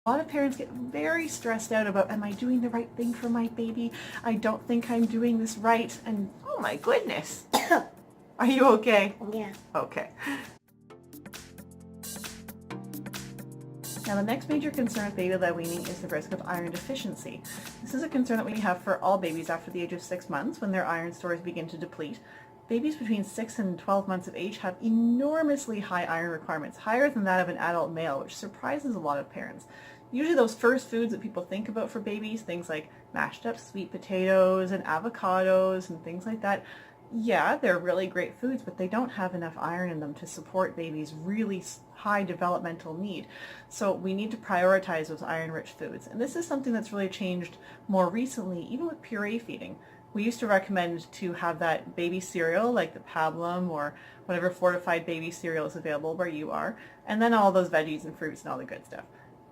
A lot of parents get very stressed out about, am I doing the right thing for my baby? I don't think I'm doing this right. And oh my goodness. Are you okay? Yeah. Okay. Now the next major concern with baby-led weaning is the risk of iron deficiency. This is a concern that we have for all babies after the age of 6 months when their iron stores begin to deplete. Babies between 6 and 12 months of age have enormously high iron requirements, higher than that of an adult male, which surprises a lot of parents. Usually those first foods that people think about for babies, things like mashed up sweet potatoes and avocados and things like that, yeah, they're really great foods, but they don't have enough iron in them to support babies' really high developmental need. So we need to prioritize those iron-rich foods. And this is something that's really changed more recently, even with puree feeding. We used to recommend to have that baby cereal, like the pablum or whatever fortified baby cereal is available where you are, and then all those veggies and fruits and all the good stuff.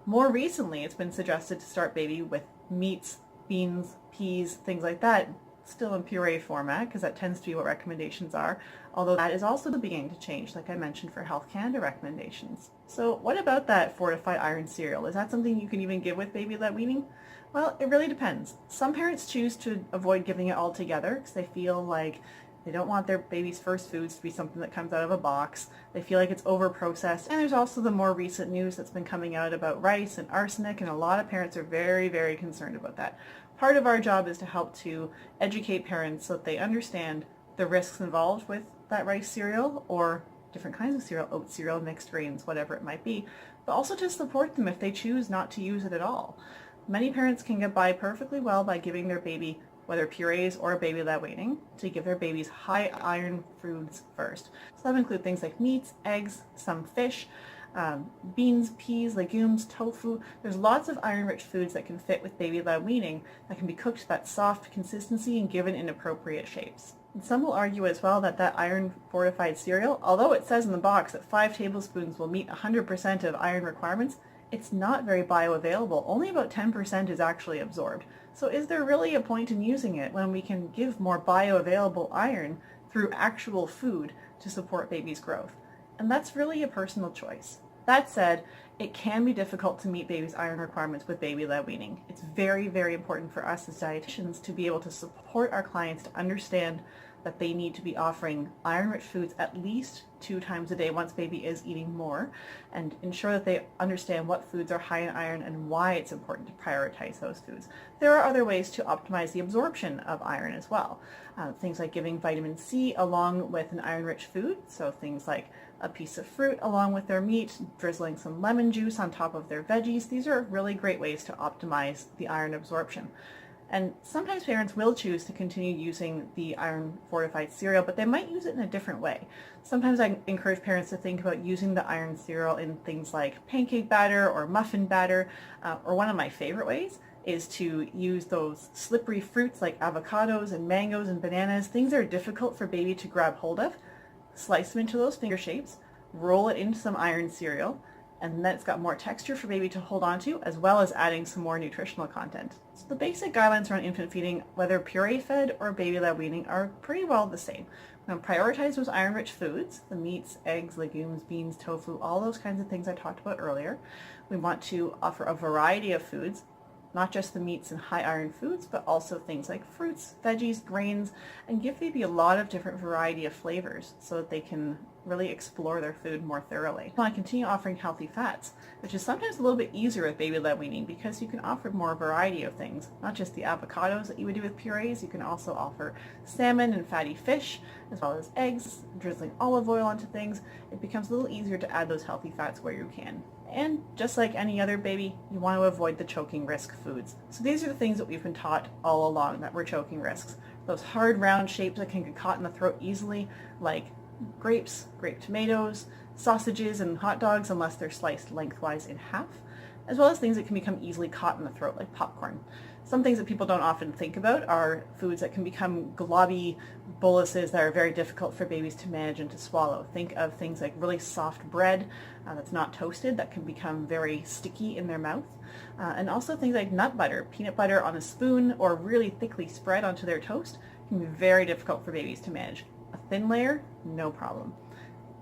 More recently, it's been suggested to start baby with meats, beans, peas, things like that, still in puree format, because that tends to be what recommendations are, although that is also beginning to change, like I mentioned for Health Canada recommendations. So what about that fortified iron cereal? Is that something you can even give with baby-led weaning? Well, it really depends. Some parents choose to avoid giving it altogether because they feel like they don't want their baby's first foods to be something that comes out of a box. They feel like it's over-processed. And there's also the more recent news that's been coming out about rice and arsenic, and a lot of parents are very, very concerned about that. Part of our job is to help to educate parents so that they understand the risks involved with that rice cereal or different kinds of cereal, oat cereal, mixed grains, whatever it might be, but also to support them if they choose not to use it at all. Many parents can get by perfectly well by giving their baby, whether purees or baby-led weaning, to give their babies high iron foods first. So that would include things like meats, eggs, some fish, beans, peas, legumes, tofu. There's lots of iron-rich foods that can fit with baby-led weaning that can be cooked to that soft consistency and given in appropriate shapes. And some will argue as well that that iron-fortified cereal, although it says in the box that 5 tablespoons will meet 100% of iron requirements, it's not very bioavailable. Only about 10% is actually absorbed. So is there really a point in using it when we can give more bioavailable iron through actual food to support baby's growth? And that's really a personal choice. That said, it can be difficult to meet baby's iron requirements with baby-led weaning. It's very, very important for us as dietitians to be able to support our clients to understand that they need to be offering iron-rich foods at least 2 times a day once baby is eating more, and ensure that they understand what foods are high in iron and why it's important to prioritize those foods. There are other ways to optimize the absorption of iron as well. Things like giving vitamin C along with an iron-rich food, so things like a piece of fruit along with their meat, drizzling some lemon juice on top of their veggies. These are really great ways to optimize the iron absorption. And sometimes parents will choose to continue using the iron-fortified cereal, but they might use it in a different way. Sometimes I encourage parents to think about using the iron cereal in things like pancake batter or muffin batter, or one of my favorite ways is to use those slippery fruits like avocados and mangoes and bananas, things that are difficult for baby to grab hold of, slice them into those finger shapes, roll it into some iron cereal, and then it's got more texture for baby to hold on to, as well as adding some more nutritional content. So the basic guidelines around infant feeding, whether puree fed or baby-led weaning, are pretty well the same. Now prioritize those iron-rich foods, the meats, eggs, legumes, beans, tofu, all those kinds of things I talked about earlier. We want to offer a variety of foods, not just the meats and high iron foods, but also things like fruits, veggies, grains, and give baby a lot of different variety of flavors so that they can really explore their food more thoroughly. We want to continue offering healthy fats, which is sometimes a little bit easier with baby-led weaning because you can offer more variety of things, not just the avocados that you would do with purees. You can also offer salmon and fatty fish, as well as eggs, drizzling olive oil onto things. It becomes a little easier to add those healthy fats where you can. And just like any other baby, you want to avoid the choking risk foods. So these are the things that we've been taught all along that were choking risks. Those hard round shapes that can get caught in the throat easily, like grapes, grape tomatoes, sausages, and hot dogs unless they're sliced lengthwise in half, as well as things that can become easily caught in the throat like popcorn. Some things that people don't often think about are foods that can become globby boluses that are very difficult for babies to manage and to swallow. Think of things like really soft bread that's not toasted that can become very sticky in their mouth. And also things like nut butter, peanut butter on a spoon or really thickly spread onto their toast can be very difficult for babies to manage. A thin layer, no problem.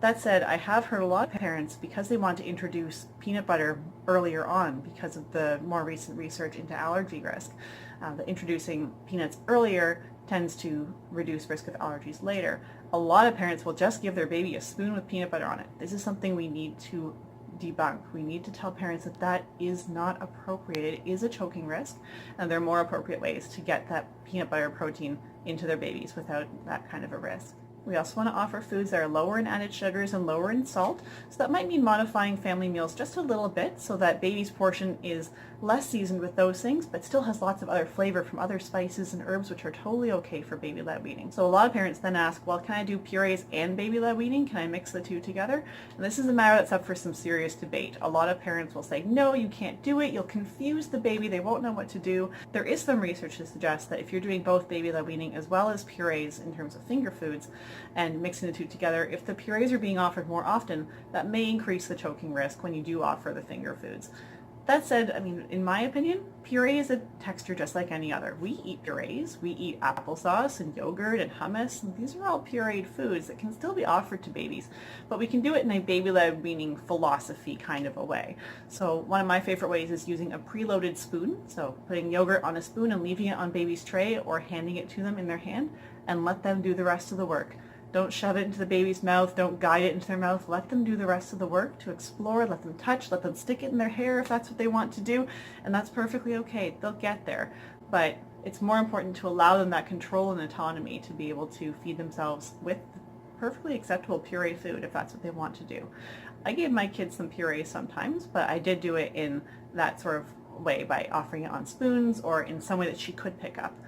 That said, I have heard a lot of parents, because they want to introduce peanut butter earlier on because of the more recent research into allergy risk, that introducing peanuts earlier tends to reduce risk of allergies later. A lot of parents will just give their baby a spoon with peanut butter on it. This is something we need to debunk. We need to tell parents that that is not appropriate. It is a choking risk, and there are more appropriate ways to get that peanut butter protein into their babies without that kind of a risk. We also want to offer foods that are lower in added sugars and lower in salt, so that might mean modifying family meals just a little bit so that baby's portion is less seasoned with those things, but still has lots of other flavor from other spices and herbs, which are totally okay for baby-led weaning. So a lot of parents then ask, well, can I do purees and baby-led weaning? Can I mix the two together? And this is a matter that's up for some serious debate. A lot of parents will say, no, you can't do it. You'll confuse the baby. They won't know what to do. There is some research to suggest that if you're doing both baby-led weaning as well as purees in terms of finger foods and mixing the two together, if the purees are being offered more often, that may increase the choking risk when you do offer the finger foods. That said, I mean, in my opinion, puree is a texture just like any other. We eat purees, we eat applesauce and yogurt and hummus, and these are all pureed foods that can still be offered to babies, but we can do it in a baby-led weaning philosophy kind of a way. So one of my favorite ways is using a preloaded spoon, so putting yogurt on a spoon and leaving it on baby's tray or handing it to them in their hand and let them do the rest of the work. Don't shove it into the baby's mouth. Don't guide it into their mouth. Let them do the rest of the work to explore. Let them touch. Let them stick it in their hair if that's what they want to do. And that's perfectly okay. They'll get there. But it's more important to allow them that control and autonomy to be able to feed themselves with perfectly acceptable puree food if that's what they want to do. I gave my kids some puree sometimes, but I did do it in that sort of way by offering it on spoons or in some way that she could pick up.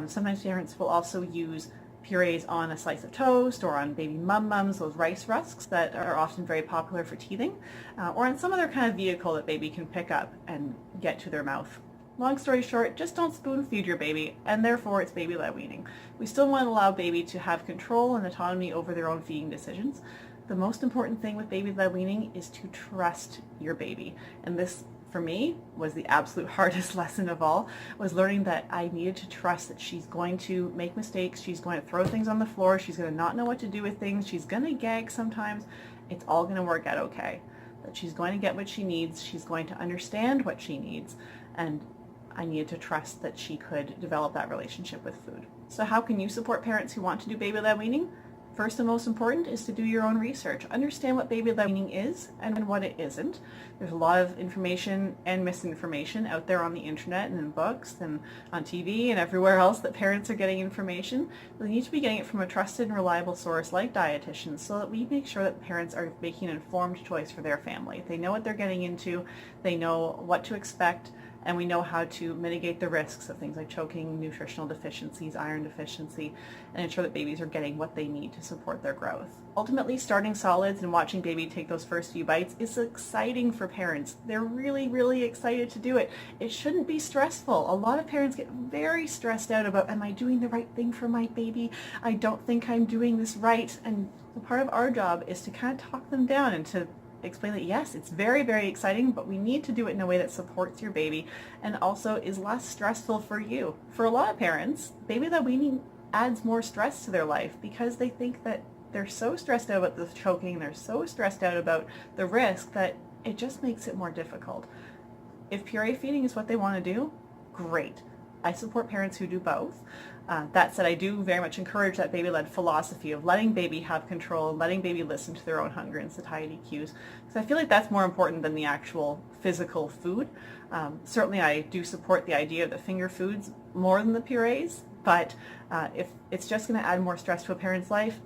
Sometimes parents will also use purees on a slice of toast or on baby mums, those rice rusks that are often very popular for teething, or on some other kind of vehicle that baby can pick up and get to their mouth. Long story short, just don't spoon feed your baby, and therefore it's baby-led weaning. We still want to allow baby to have control and autonomy over their own feeding decisions. The most important thing with baby-led weaning is to trust your baby, and this for me was the absolute hardest lesson of all, was learning that I needed to trust that she's going to make mistakes, she's going to throw things on the floor, she's going to not know what to do with things, she's going to gag sometimes. It's all going to work out okay. That she's going to get what she needs, she's going to understand what she needs, and I needed to trust that she could develop that relationship with food. So how can you support parents who want to do baby-led weaning? First and most important is to do your own research. Understand what baby-led weaning is and what it isn't. There's a lot of information and misinformation out there on the internet and in books and on TV and everywhere else that parents are getting information. They need to be getting it from a trusted and reliable source like Dietitians so that we make sure that parents are making an informed choice for their family. They know what they're getting into, they know what to expect, and we know how to mitigate the risks of things like choking, nutritional deficiencies, iron deficiency, and ensure that babies are getting what they need to support their growth. Ultimately, starting solids and watching baby take those first few bites is exciting for parents. They're really, really excited to do it. It shouldn't be stressful. A lot of parents get very stressed out about, am I doing the right thing for my baby? I don't think I'm doing this right. And part of our job is to kind of talk them down and to explain that yes, it's very, very exciting, but we need to do it in a way that supports your baby and also is less stressful for you. For a lot of parents, baby-led weaning adds more stress to their life because they think that they're so stressed out about the choking, they're so stressed out about the risk that it just makes it more difficult. If puree feeding is what they want to do, great. I support parents who do both. That said, I do very much encourage that baby-led philosophy of letting baby have control and letting baby listen to their own hunger and satiety cues, because I feel like that's more important than the actual physical food. Certainly I do support the idea of the finger foods more than the purees, but if it's just going to add more stress to a parent's life,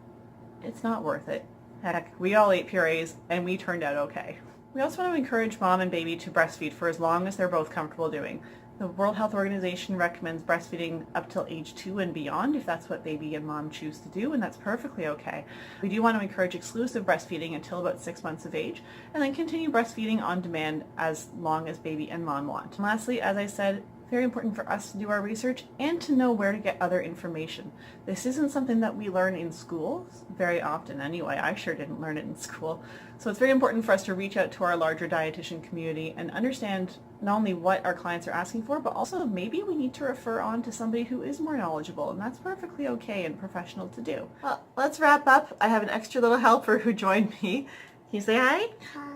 it's not worth it. Heck, we all ate purees and we turned out okay. We also want to encourage mom and baby to breastfeed for as long as they're both comfortable doing. The World Health Organization recommends breastfeeding up till age 2 and beyond if that's what baby and mom choose to do, and that's perfectly okay. We do want to encourage exclusive breastfeeding until about 6 months of age, and then continue breastfeeding on demand as long as baby and mom want. And lastly, as I said, Very important for us to do our research and to know where to get other information. This isn't something that we learn in school very often anyway. I sure didn't learn it in school. So it's very important for us to reach out to our larger dietitian community and understand not only what our clients are asking for, but also maybe we need to refer on to somebody who is more knowledgeable, and that's perfectly okay and professional to do. Well, let's wrap up. I have an extra little helper who joined me. Can you say hi? Hi.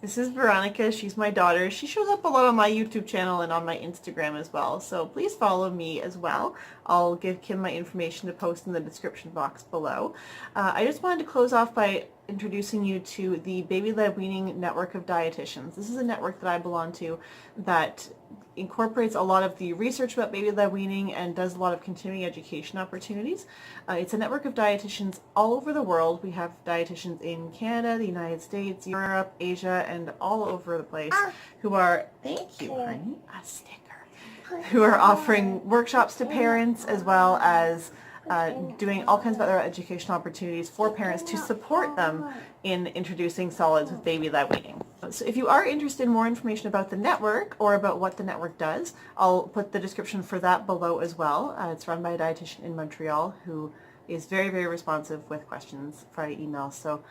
This is Veronica. She's my daughter. She shows up a lot on my YouTube channel and on my Instagram as well, so please follow me as well. I'll give Kim my information to post in the description box below. I just wanted to close off by introducing you to the Baby-Led Weaning Network of Dietitians. This is a network that I belong to that incorporates a lot of the research about baby-led weaning and does a lot of continuing education opportunities. It's a network of dietitians all over the world. We have dietitians in Canada, the United States, Europe, Asia, and all over the place who are, thank you, honey, a sticker, who are offering workshops to parents as well as doing all kinds of other educational opportunities for parents to support them in introducing solids with baby-led weaning. So if you are interested in more information about the network or about what the network does, I'll put the description for that below as well. It's run by a dietitian in Montreal who is very, very responsive with questions via email. So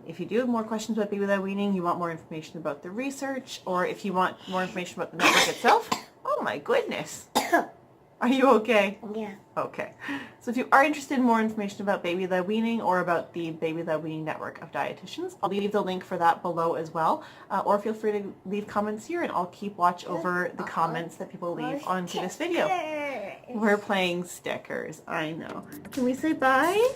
if you do have more questions about baby-led weaning, you want more information about the research, or if you want more information about the network itself, oh my goodness. Are you okay? Yeah. Okay. So if you are interested in more information about baby-led weaning or about the Baby-Led Weaning Network of Dietitians, I'll leave the link for that below as well. Or feel free to leave comments here and I'll keep watch over the comments that people leave onto this video. We're playing stickers. I know. Can we say bye?